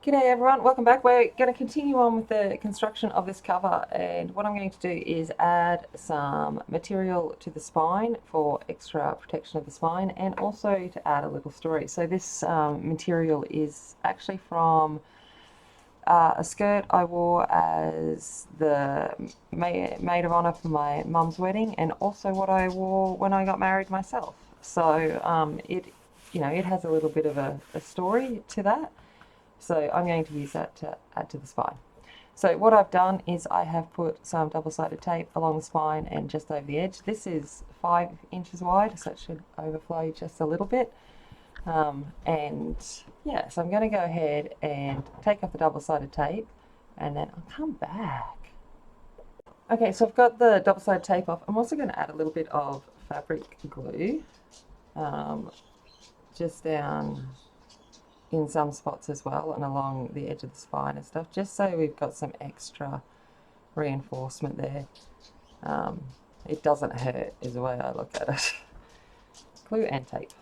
G'day everyone, welcome back. We're going to continue on with the construction of this cover, and what I'm going to do is add some material to the spine for extra protection of the spine, and also to add a little story. So this material is actually from a skirt I wore as the maid of honour for my mum's wedding, and also what I wore when I got married myself. So it has a little bit of a story to that. So I'm going to use that to add to the spine. So what I've done is I have put some double-sided tape along the spine and just over the edge. This is 5 inches wide, so it should overflow just a little bit. And yeah, so I'm going to go ahead and take off the double-sided tape, and then I'll come back. Okay, so I've got the double-sided tape off. I'm also going to add a little bit of fabric glue, just down in some spots as well, and along the edge of the spine and stuff, just so we've got some extra reinforcement there. It doesn't hurt is the way I look at it. Glue and tape.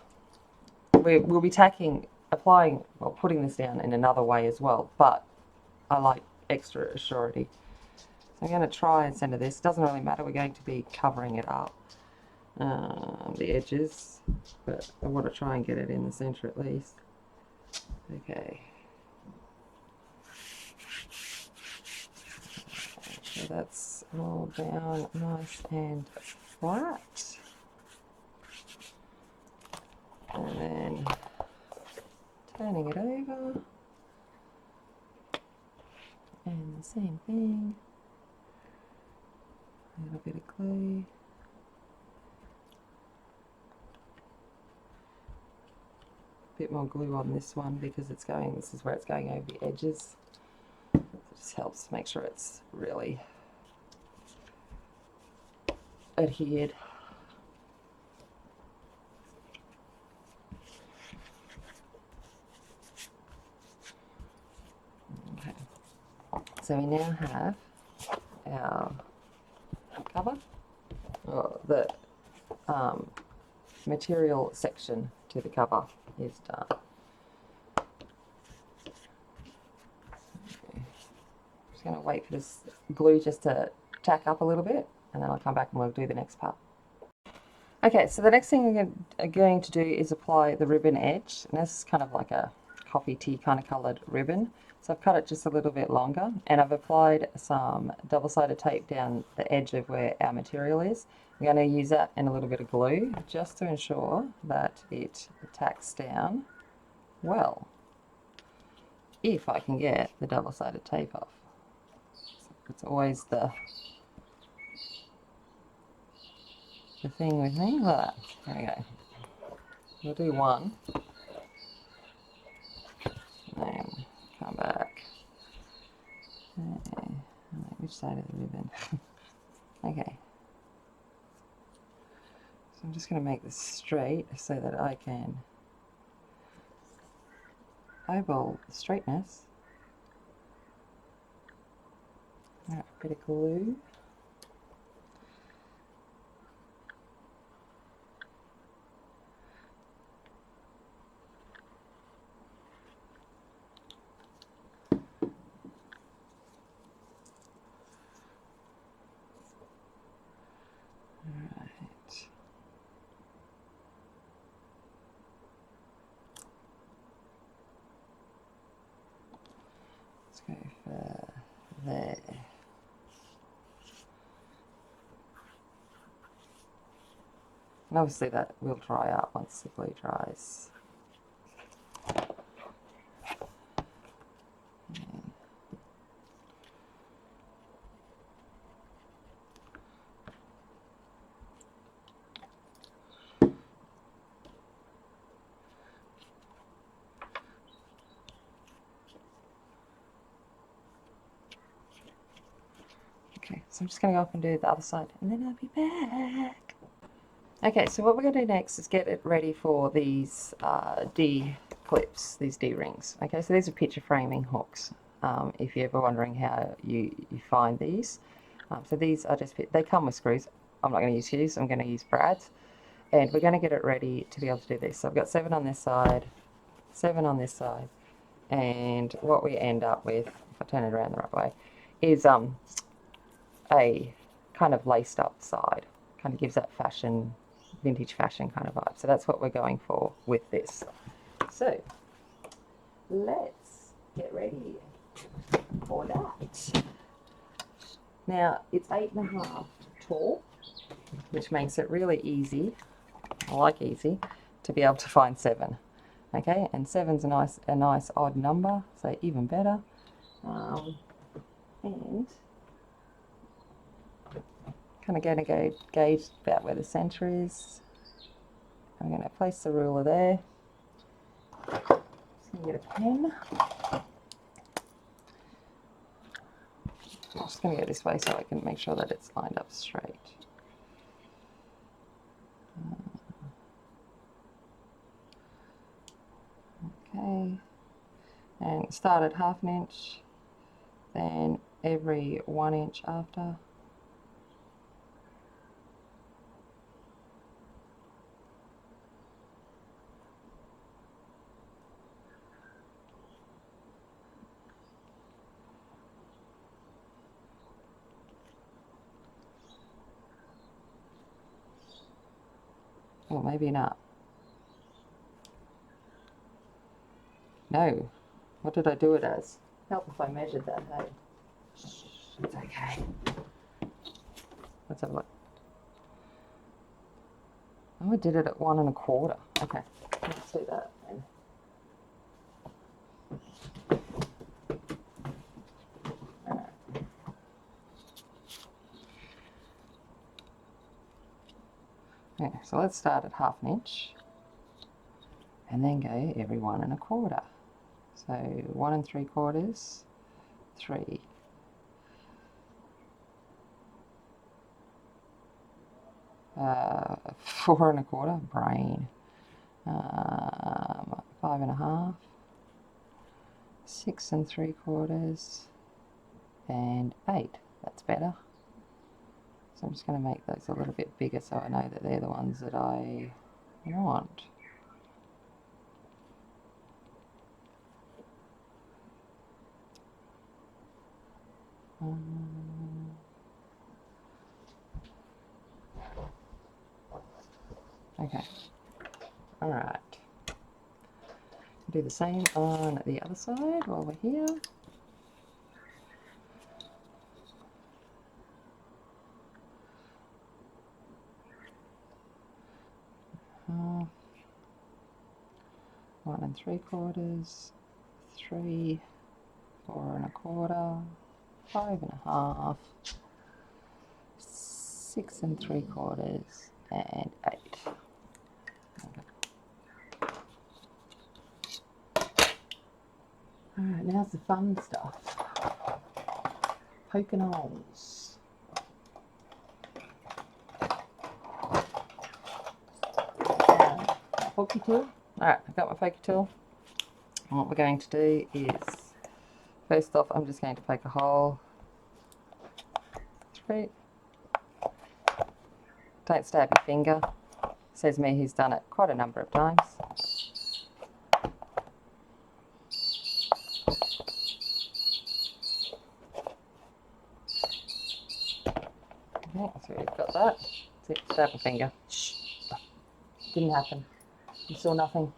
We'll be putting this down in another way as well, but I like extra surety. So I'm going to try and center this. Doesn't really matter, we're going to be covering it up, the edges, but I want to try and get it in the center at least. Okay, so that's all down nice and flat, and then turning it over, and the same thing, a little bit of glue. Bit more glue on this one because this is where it's going over the edges. It just helps make sure it's really adhered. Okay, so we now have our cover, or the material section to the cover is done. Okay. Just going to wait for this glue just to tack up a little bit, and then I'll come back and we'll do the next part. Okay, so the next thing we're going to do is apply the ribbon edge, and this is kind of like a coffee tea kind of coloured ribbon. So I've cut it just a little bit longer, and I've applied some double-sided tape down the edge of where our material is. I'm going to use that and a little bit of glue just to ensure that it tacks down well, if I can get the double-sided tape off. So it's always the thing with me. Look at that. There we go. We'll do one, then come back. Okay. Which side of the ribbon? Okay. So I'm just going to make this straight so that I can eyeball the straightness. A bit of glue. Go for there. And obviously that will dry up once the glue dries. Okay, so I'm just going to go up and do the other side, and then I'll be back. Okay, so what we're going to do next is get it ready for these D clips, these D rings. Okay, so these are picture framing hooks, if you're ever wondering how you find these. So these are just, they come with screws. I'm not going to use screws, I'm going to use brads. And we're going to get it ready to be able to do this. So I've got 7 on this side, 7 on this side, And what we end up with, if I turn it around the right way, is a kind of laced up side. Kind of gives that fashion, vintage fashion kind of vibe. So that's what we're going for with this. So let's get ready for that. Now it's 8.5 tall, which makes it really easy, I like easy, to be able to find 7. Okay, and 7's a nice odd number, so even better. And kind of going to gauge about where the centre is. I'm going to place the ruler there. Just going to get a pen. I'm just going to go this way so I can make sure that it's lined up straight. Okay, and start at 1/2 inch, then every 1 inch after. Or maybe not. No. What did I do it as? Help if I measured that, hey? It's okay. Let's have a look. Oh, I did it at 1 1/4. Okay, let's do that then. Okay, so let's start at 1/2 inch and then go every 1 1/4. So 1 3/4, 3. 4 1/4, brain. 5 1/2, 6 3/4, and 8. That's better. So I'm just going to make those a little bit bigger so I know that they're the ones that I want. Okay, all right. Do the same on the other side while we're here. Half, 1 3/4, 3, 4 1/4, 5 1/2, 6 3/4, and 8. Alright, now's the fun stuff. Poking holes. Pokey tool. Alright, I've got my pokey tool. And what we're going to do is, first off, I'm just going to poke a hole. 3. Don't stab your finger. Says me who's done it quite a number of times. Okay, so we've got that. See, stab my finger. Shh. Didn't happen. You saw nothing.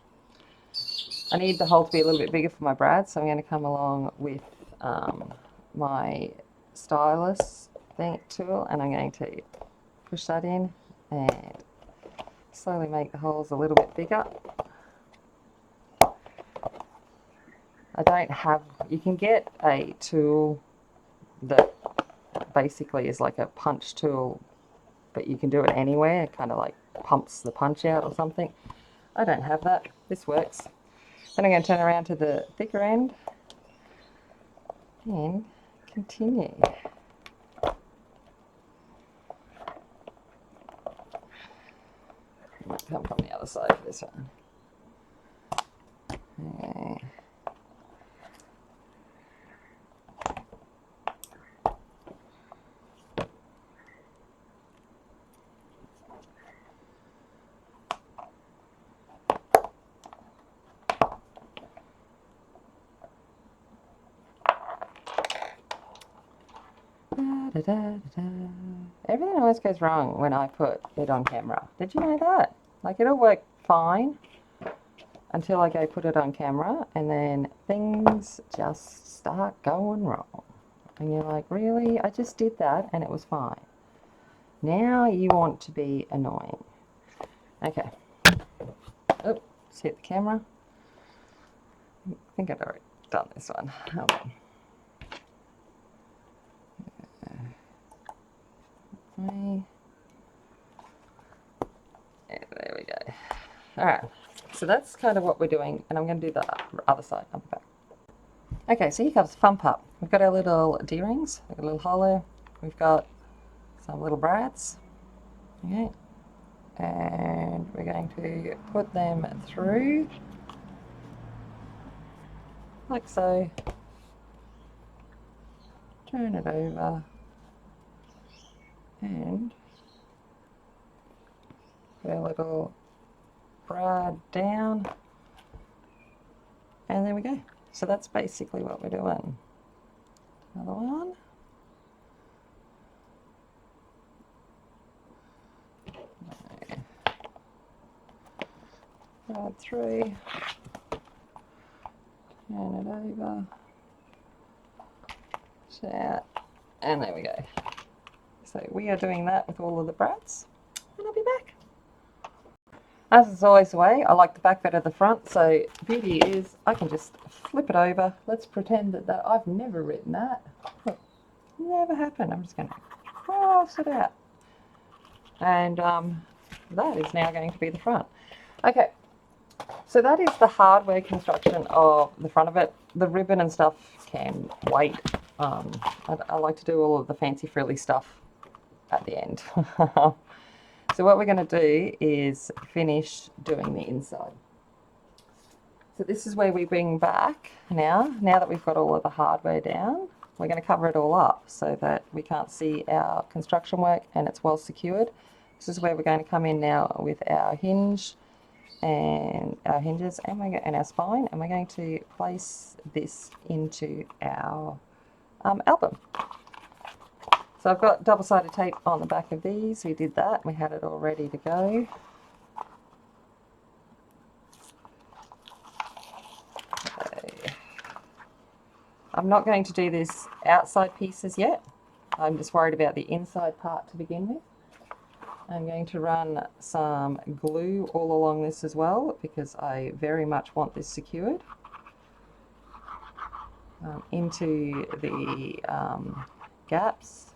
I need the hole to be a little bit bigger for my brad, so I'm going to come along with my stylus tool, and I'm going to push that in and slowly make the holes a little bit bigger. I don't have, you can get a tool that basically is like a punch tool, but you can do it anywhere. It kind of like pumps the punch out or something. I don't have that. This works. Then I'm going to turn around to the thicker end and continue. Might come from the other side for this one. Okay. da, da, da. Everything always goes wrong when I put it on camera. Did you know that? Like, it'll work fine until I go put it on camera, and then things just start going wrong. And you're like, really? I just did that and it was fine. Now you want to be annoying. Okay. Oops, hit the camera. I think I'd already done this one. Hold on. Yeah, there we go. Alright, so that's kind of what we're doing, and I'm going to do the other side on the back. Okay, so here comes the fun part. We've got our little D-rings, we've got a little hollow, we've got some little brads, okay, and we're going to put them through, like so, turn it over, and put our little brad down, and there we go. So that's basically what we're doing. Another one. Brad through, turn it over, shout, and there we go. So we are doing that with all of the brads, and I'll be back. As is always the way, I like the back better than the front, so the beauty is I can just flip it over. Let's pretend that I've never written that. Look, never happened. I'm just going to cross it out. And that is now going to be the front. Okay, so that is the hardware construction of the front of it. The ribbon and stuff can wait. I like to do all of the fancy frilly stuff at the end. So what we're going to do is finish doing the inside. So this is where we bring back now that we've got all of the hardware down, we're going to cover it all up so that we can't see our construction work and it's well secured. This is where we're going to come in now with our hinge and our hinges and our spine, and we're going to place this into our album. So I've got double-sided tape on the back of these. We did that. We had it all ready to go. Okay. I'm not going to do this outside pieces yet. I'm just worried about the inside part to begin with. I'm going to run some glue all along this as well because I very much want this secured into the gaps.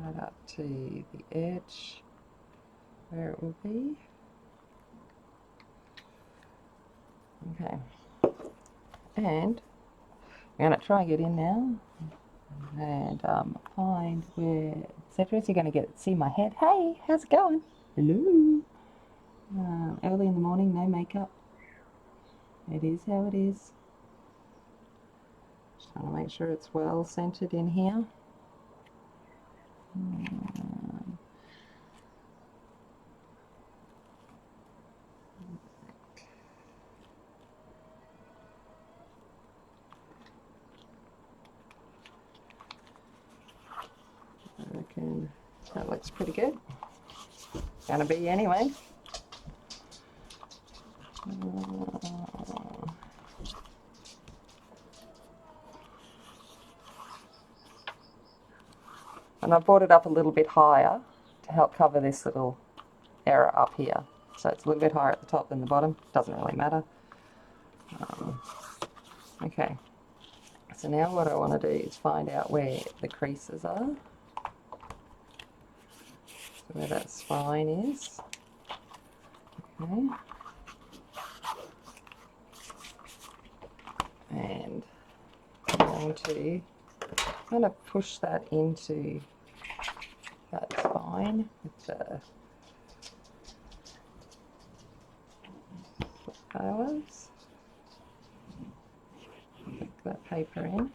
Right up to the edge where it will be. Okay, and I'm going to try and get in now and find where Cedra's. You're going to see my head. Hey, how's it going? Hello. Early in the morning, no makeup. It is how it is. Just trying to make sure it's well centered in here. I reckon that looks pretty good. Gonna be anyway. And I brought it up a little bit higher to help cover this little error up here. So it's a little bit higher at the top than the bottom. Doesn't really matter. Okay. So now what I want to do is find out where the creases are. So where that spine is. Okay. And I'm going to kind of push that into that spine with the flowers. Put that paper in.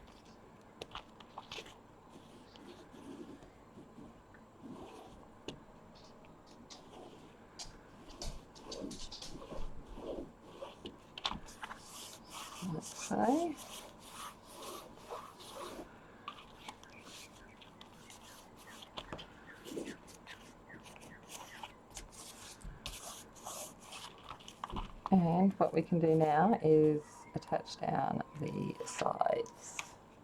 And what we can do now is attach down the sides.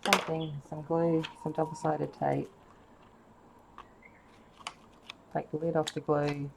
Same thing, some glue, some double-sided tape. Take the lid off the glue.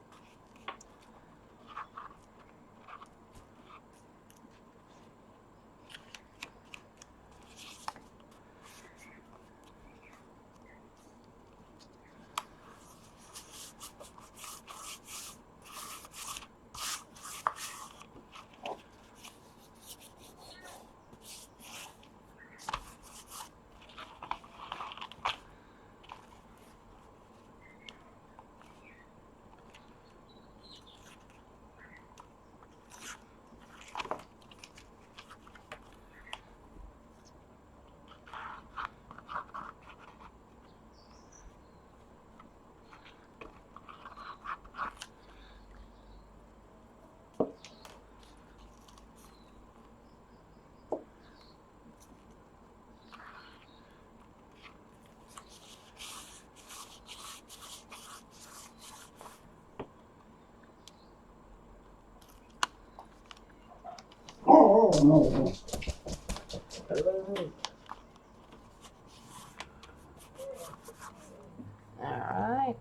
Alright.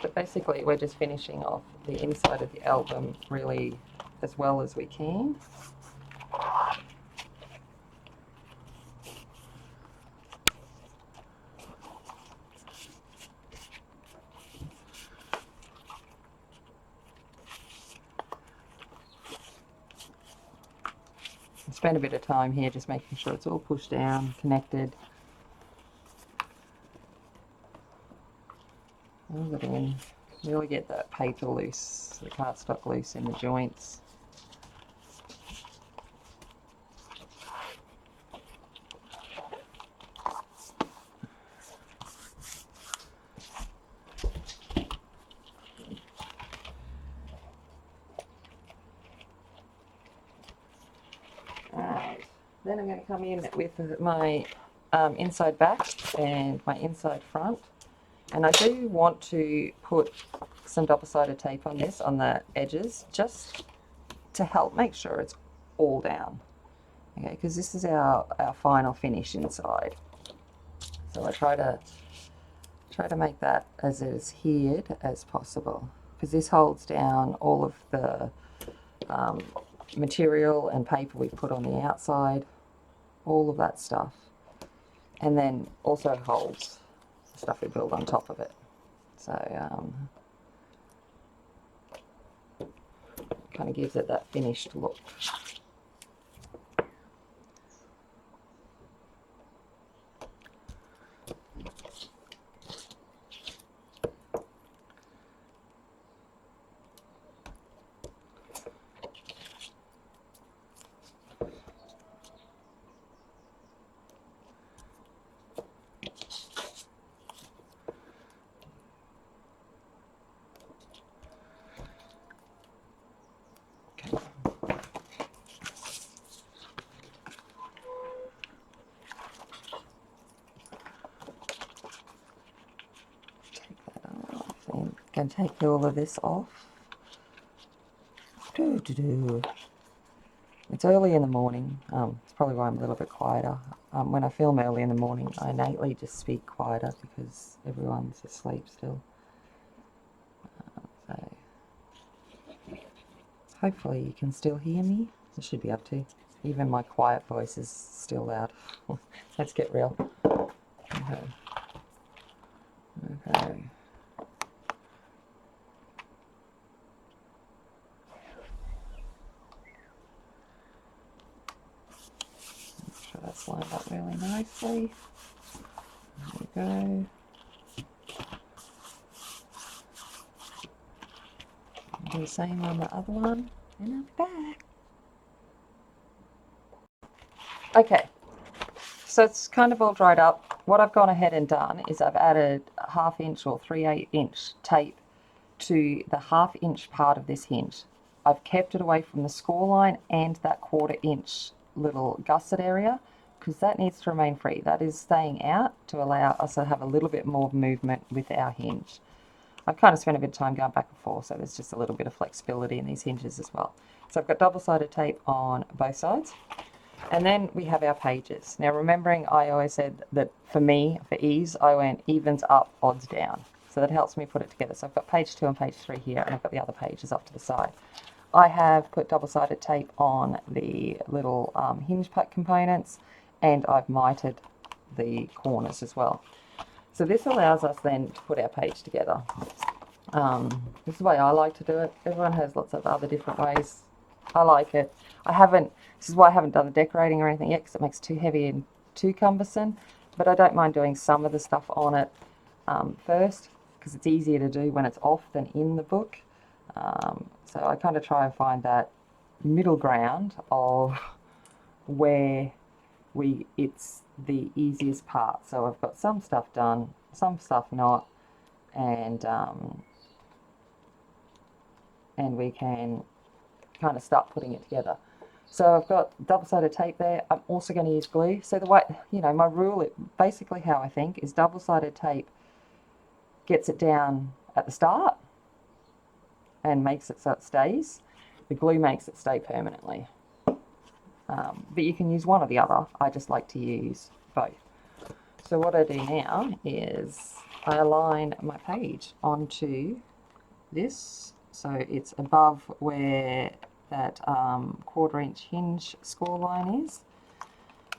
But basically we're just finishing off the inside of the album really as well as we can. Spend a bit of time here just making sure it's all pushed down, connected. And really get that paper loose, the cardstock loose in the joints. Alright, then I'm going to come in with my inside back and my inside front. And I do want to put some double-sided tape on this, on the edges, just to help make sure it's all down. Okay, because this is our final finish inside. So I try to make that as adhered as possible, because this holds down all of the material and paper we put on the outside, all of that stuff, and then also holds the stuff we build on top of it. So kind of gives it that finished look. Going to take all of this off. It's early in the morning. It's probably why I'm a little bit quieter. When I film early in the morning, I innately just speak quieter because everyone's asleep still. So hopefully you can still hear me. You should be able to. Even my quiet voice is still loud. Let's get real. Okay. Okay. That's lined up really nicely. There we go. Do the same on the other one, and I'm back. Okay, so it's kind of all dried up. What I've gone ahead and done is I've added a 1/2 inch or 3/8 inch tape to the 1/2 inch part of this hinge. I've kept it away from the score line and that 1/4 inch little gusset area, because that needs to remain free. That is staying out to allow us to have a little bit more movement with our hinge. I've kind of spent a bit of time going back and forth, so there's just a little bit of flexibility in these hinges as well. So I've got double-sided tape on both sides. And then we have our pages. Now, remembering I always said that for me, for ease, I went evens up, odds down. So that helps me put it together. So I've got page 2 and page 3 here, and I've got the other pages off to the side. I have put double-sided tape on the little hinge components, and I've mited the corners as well. So this allows us then to put our page together. This is the way I like to do it. Everyone has lots of other different ways. I like it. This is why I haven't done the decorating or anything yet, because it makes it too heavy and too cumbersome. But I don't mind doing some of the stuff on it first, because it's easier to do when it's off than in the book. So I kind of try and find that middle ground of where it's the easiest part. So I've got some stuff done, some stuff not, and we can kind of start putting it together. So I've got double-sided tape there. I'm also going to use glue. So the way, my rule, basically how I think, is double-sided tape gets it down at the start and makes it so it stays. The glue makes it stay permanently. But you can use one or the other. I just like to use both. So what I do now is I align my page onto this, so it's above where that 1/4 inch hinge score line is,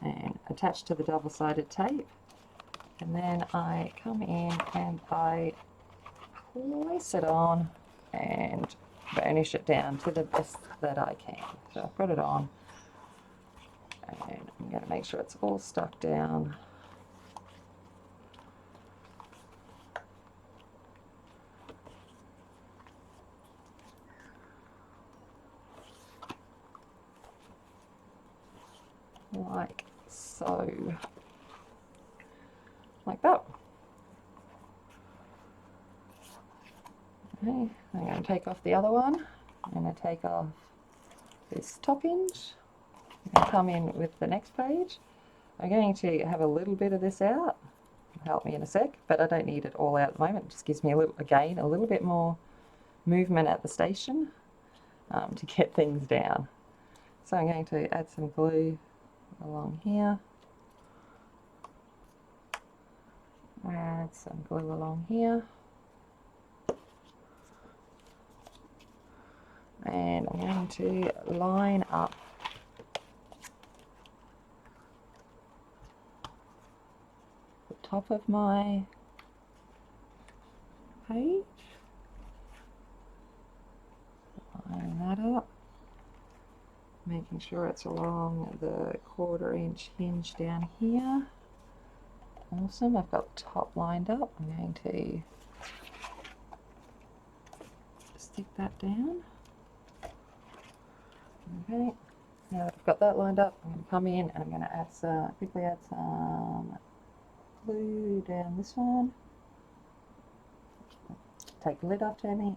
and attached to the double-sided tape. And then I come in and I place it on and burnish it down to the best that I can. So I've got it on, and I'm going to make sure it's all stuck down. Like so. Like that. Okay, I'm going to take off the other one. I'm going to take off this top hinge. I'm going to come in with the next page. I'm going to have a little bit of this out. It'll help me in a sec, but I don't need it all out at the moment. It just gives me a little bit more movement at the station to get things down. So I'm going to add some glue along here. Add some glue along here. And I'm going to line up the top of my page. Line that up. Making sure it's along the 1/4 inch hinge down here. Awesome, I've got the top lined up. I'm going to stick that down. Okay, now that I've got that lined up, I'm going to come in and I'm going to quickly add some glue down this one. Take the lid off, Jamie.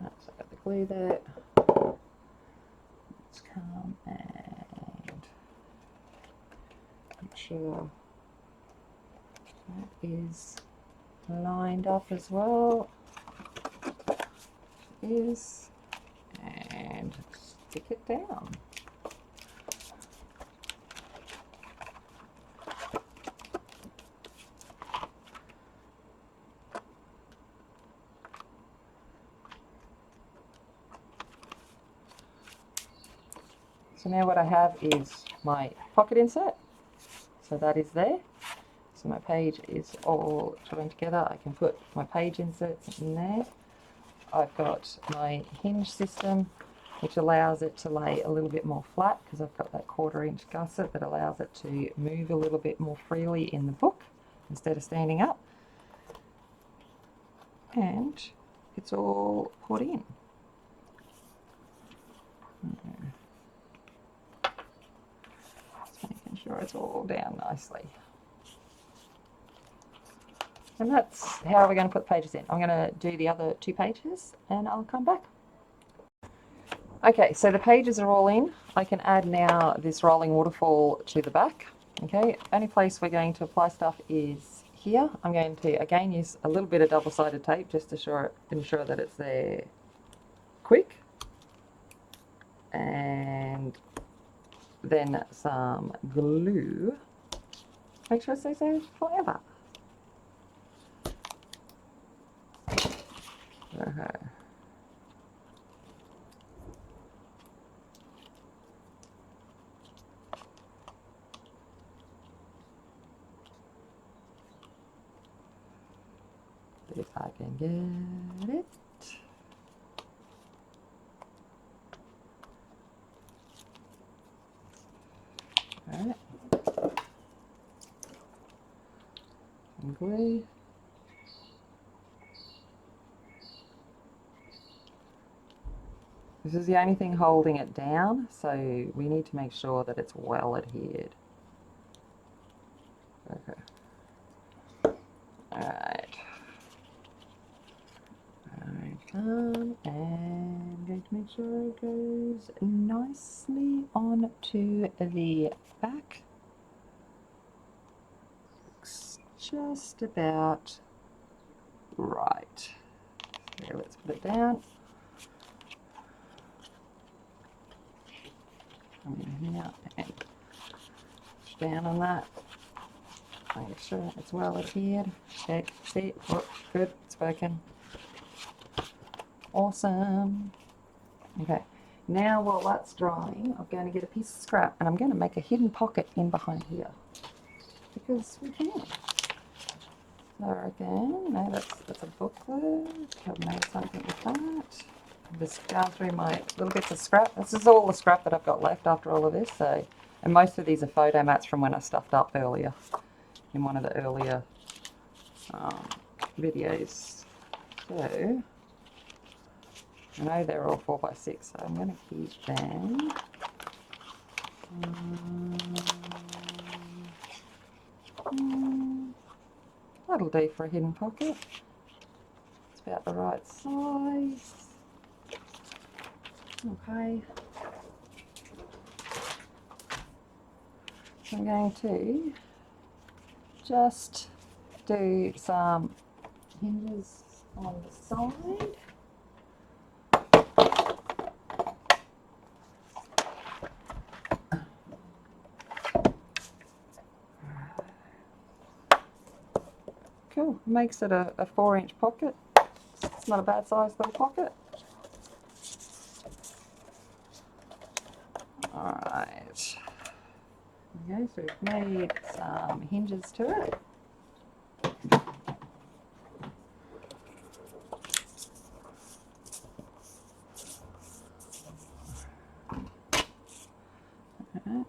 So I've got the glue there. Let's come and make sure that is lined up as well. It is, and stick it down. So now what I have is my pocket insert. So that is there. So my page is all joined together. I can put my page inserts in there. I've got my hinge system, which allows it to lay a little bit more flat because I've got that 1/4 inch gusset that allows it to move a little bit more freely in the book instead of standing up. And it's all put in. Just making sure it's all down nicely. And that's how we're going to put the pages in. I'm going to do the other 2 pages and I'll come back. Okay, so the pages are all in. I can add now this rolling waterfall to the back. Okay, only place we're going to apply stuff is here. I'm going to again use a little bit of double-sided tape just to ensure that it's there quick, and then some glue. Make sure it stays there forever. Okay. If I can get it. Alright. And glue. This is the only thing holding it down, so we need to make sure that it's well adhered. Okay. Alright. Done, and going to make sure it goes nicely onto the back. Looks just about right. So let's put it down. Come in here and push down on that. Make sure it's well adhered. Check, see, oh, good, it's working. Awesome. Okay, now while that's drying, I'm going to get a piece of scrap and I'm going to make a hidden pocket in behind here. Because we can. So I reckon, no, that's a booklet. I've made something with that. I'm just going through my little bits of scrap. This is all the scrap that I've got left after all of this. So, and most of these are photo mats from when I stuffed up earlier in one of the earlier videos. So, I know they're all 4x6, so I'm going to keep them. That'll do for a hidden pocket. It's about the right size. Okay. So I'm going to just do some hinges on the side. Cool, makes it a 4-inch pocket. It's not a bad size little pocket. Alright. Okay, so we've made some hinges to it. I'm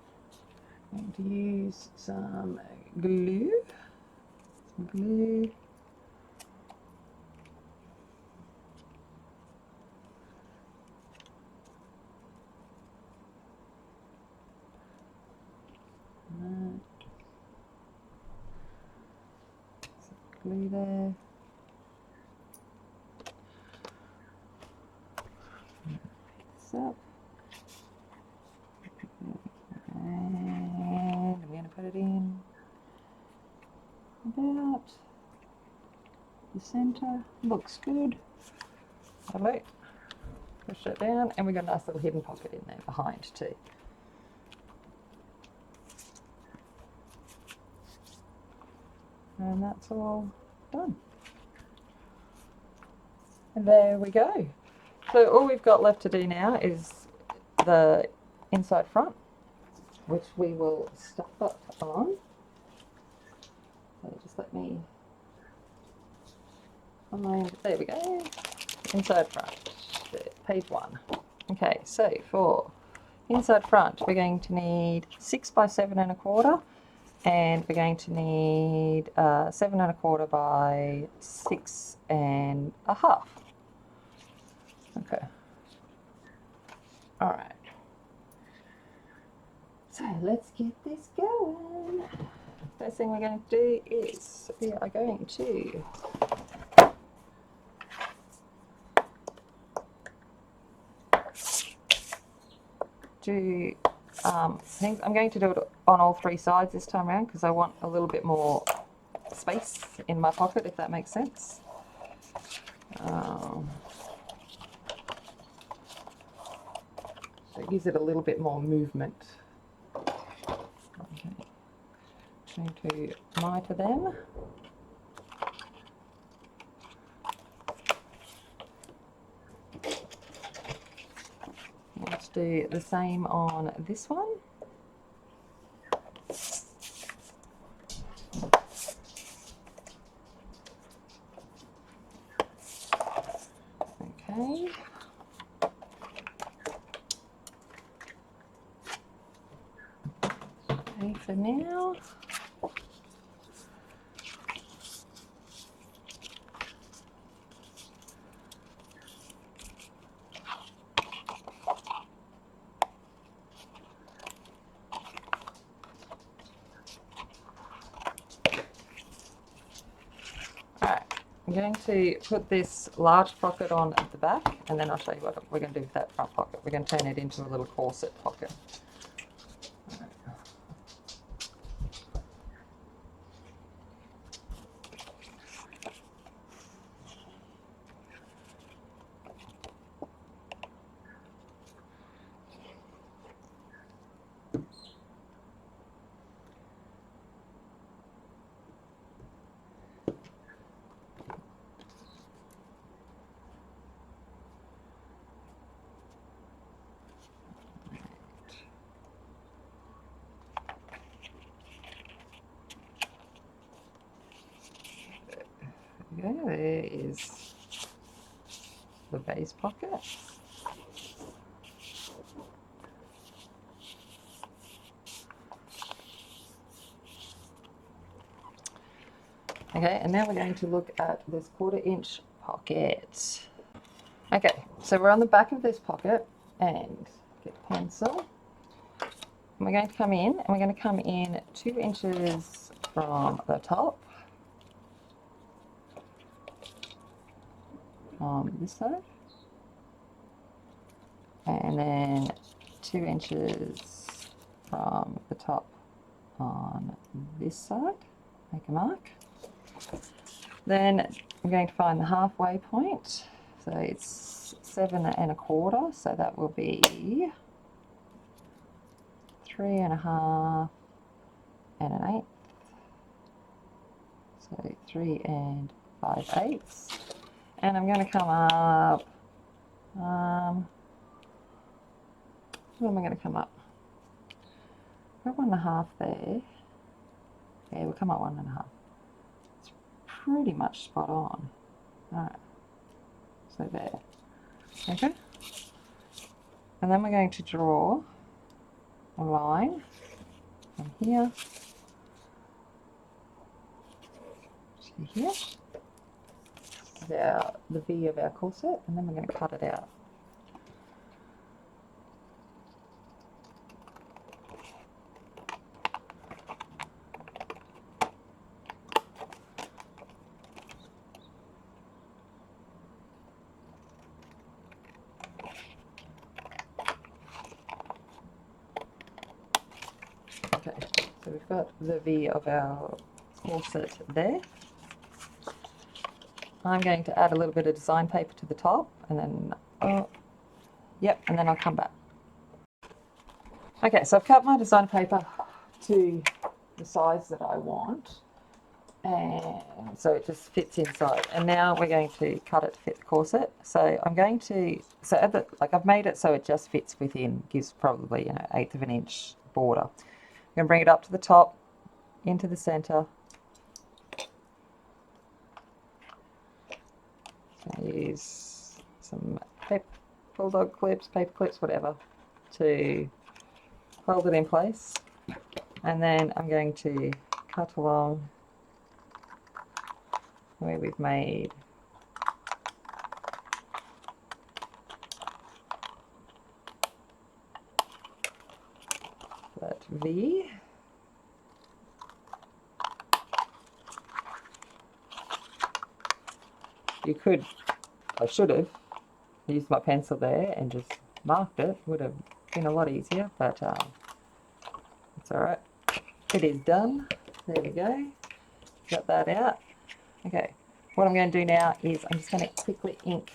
going to use some glue. Glue there. This up. And I'm going to put it in about the center. Looks good. Lovely. Push it down, and we've got a nice little hidden pocket in there behind too. And that's all done. And there we go. So all we've got left to do now is the inside front, which we will stuff up on. So just let me find, there we go, inside front, page 1. Okay, so for inside front, we're going to need 6 by 7 1/4. And we're going to need 7 1/4 by 6 1/2. Okay. All right. So let's get this going. First thing we're going to do is we are going to do things. I'm going to do it on all three sides this time around because I want a little bit more space in my pocket, if that makes sense. So it gives it a little bit more movement. Okay. Going to miter them. Let's do the same on this one. Okay. Okay, for now. I'm going to put this large pocket on at the back, and then I'll show you what we're going to do with that front pocket. We're going to turn it into a little corset pocket. Okay, there is the base pocket. Okay, and now we're going to look at this 1/4 inch pocket. Okay, so we're on the back of this pocket, and get a pencil. And we're going to come in, and we're going to come in 2 inches from the top on this side, and then 2 inches from the top on this side. Make a mark. Then I'm going to find the halfway point. So it's 7 1/4, so that will be 3 1/2 and 1/8. So 3 5/8. And I'm going to come up, where am I going to come up? Got 1 1/2 there. Yeah, we'll come up 1 1/2. It's pretty much spot on. Alright, so there. Okay. And then we're going to draw a line from here to here. The V of our corset, and then we're going to cut it out. Okay, so we've got the V of our corset there. I'm going to add a little bit of design paper to the top, and then, and then I'll come back. Okay, so I've cut my design paper to the size that I want, and so it just fits inside. And now we're going to cut it to fit the corset. So I'm going to, I've made it so it just fits within, gives probably 1/8 of an inch border. I'm going to bring it up to the top, into the center. Use some bulldog clips, paper clips, whatever, to hold it in place. And then I'm going to cut along where we've made that V. You could, I should have used my pencil there and just marked it. Would have been a lot easier, but That's all right. It is done. There we go. Got that out. Okay. What I'm going to do now is I'm just going to quickly ink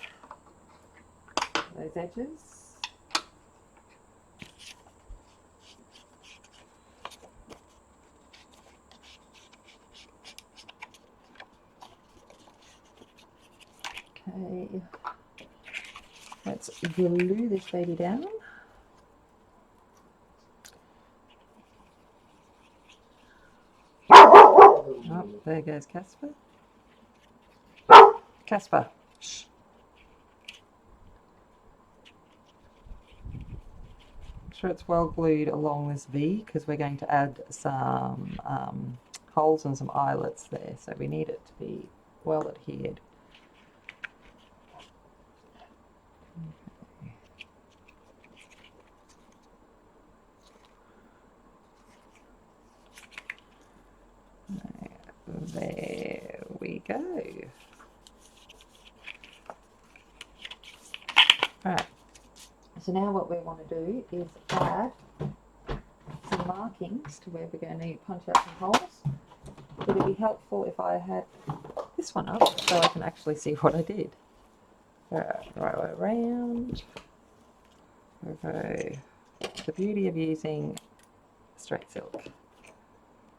those edges. Okay. Let's glue this baby down. Oh, there goes Casper. Casper. Shh. Make sure it's well glued along this V because we're going to add some holes and some eyelets there, so we need it to be well adhered. There we go. Alright, so now what we want to do is add some markings to where we're going to punch out some holes. Would it be helpful if I had this one up so I can actually see what I did? Alright, right way around. Okay. The beauty of using straight silk.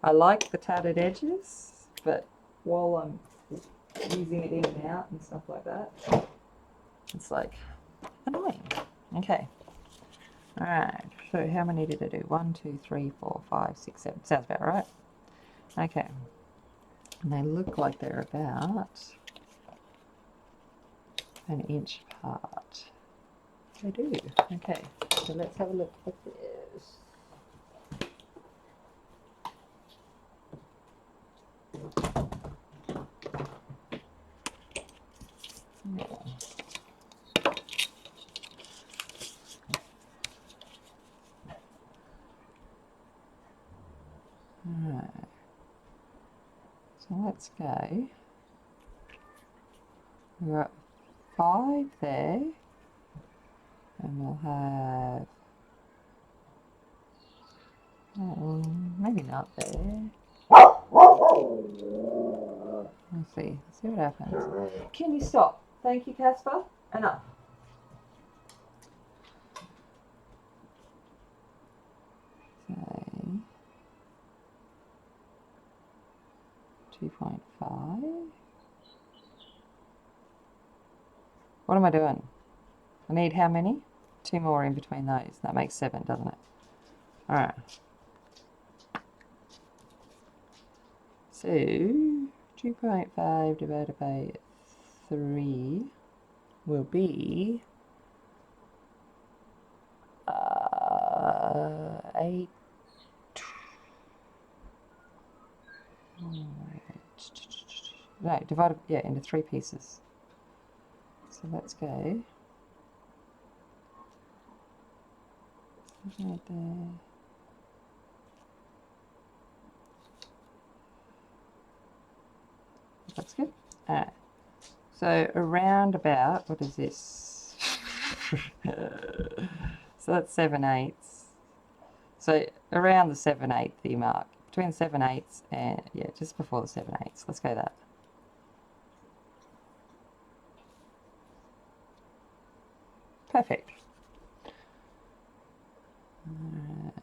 I like the tattered edges, but while I'm using it in and out and stuff like that, it's like annoying. Okay. Alright, so how many did I do? 1, 2, 3, 4, 5, 6, 7. Sounds about right. Okay. And they look like they're about an inch apart. They do. Okay, so let's have a look at this. Alright, so let's go. We've got 5 there, and we'll have maybe not there. Let's see what happens. Can you stop? Thank you, Casper. Enough. So 2.5. What am I doing? I need how many? 2 more in between those. That makes 7, doesn't it? Alright. So 2.5 divided by 3 will be 8. No, divided into 3 pieces. So let's go right there. That's good. Alright. So around about, what is this? So that's 7/8. So around the 7/8 mark. Between the 7/8 and, yeah, just before the 7/8. Let's go that. Perfect. Alright.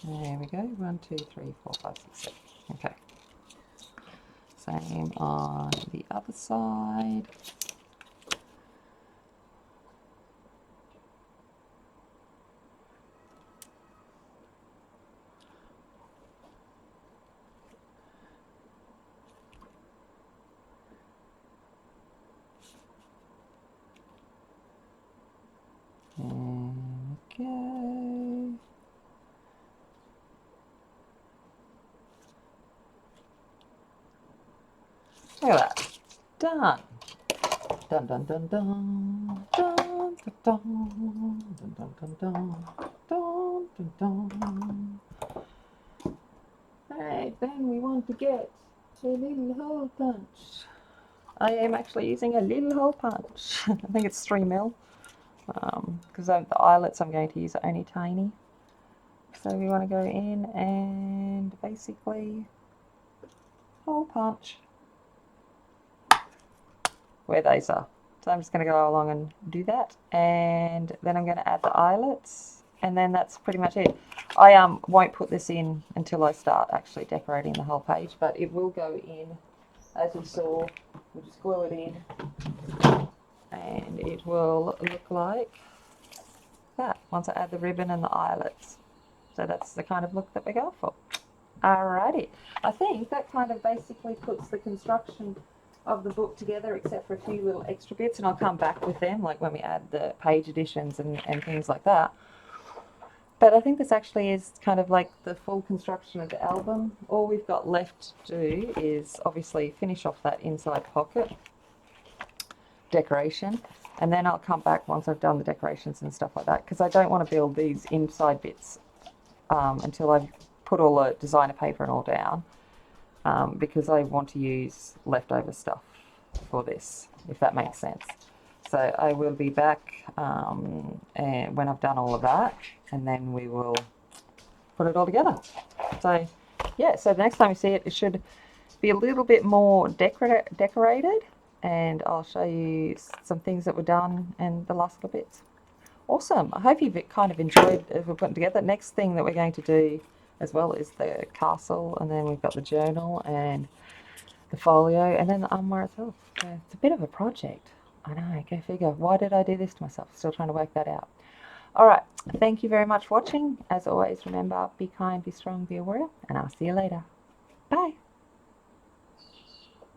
There we go. 1, 2, 3, 4, 5, 6, 7. Okay. Same on the other side. There we go. Look at that. Done. Dun dun dun dun. Dun dun dun. Dun dun dun dun. Dun dun dun. Alright, then we want to get a little hole punch. I am actually using a little hole punch. I think it's 3mm, because the eyelets I'm going to use are only tiny. So we want to go in and basically hole punch where those are. So I'm just going to go along and do that, and then I'm going to add the eyelets, and then that's pretty much it. I won't put this in until I start actually decorating the whole page, but it will go in, as you saw. We'll just glue it in, and it will look like that once I add the ribbon and the eyelets. So that's the kind of look that we go for. Alrighty, I think that kind of basically puts the construction of the book together, except for a few little extra bits, and I'll come back with them, like when we add the page additions and things like that. But I think this actually is kind of like the full construction of the album. All we've got left to do is obviously finish off that inside pocket decoration, and then I'll come back once I've done the decorations and stuff like that, because I don't want to build these inside bits until I've put all the designer paper and all down, because I want to use leftover stuff for this, if that makes sense. So I will be back and when I've done all of that, and then we will put it all together. So yeah, so the next time you see it, it should be a little bit more decorated, and I'll show you some things that were done and the last little bits. Awesome. I hope you've kind of enjoyed as we're putting together. Next thing that we're going to do as well is the castle, and then we've got the journal and the folio, and then the armoire itself. So it's a bit of a project. I know, go figure. Why did I do this to myself? Still trying to work that out. All right. Thank you very much for watching. As always, remember, be kind, be strong, be a warrior, and I'll see you later. Bye.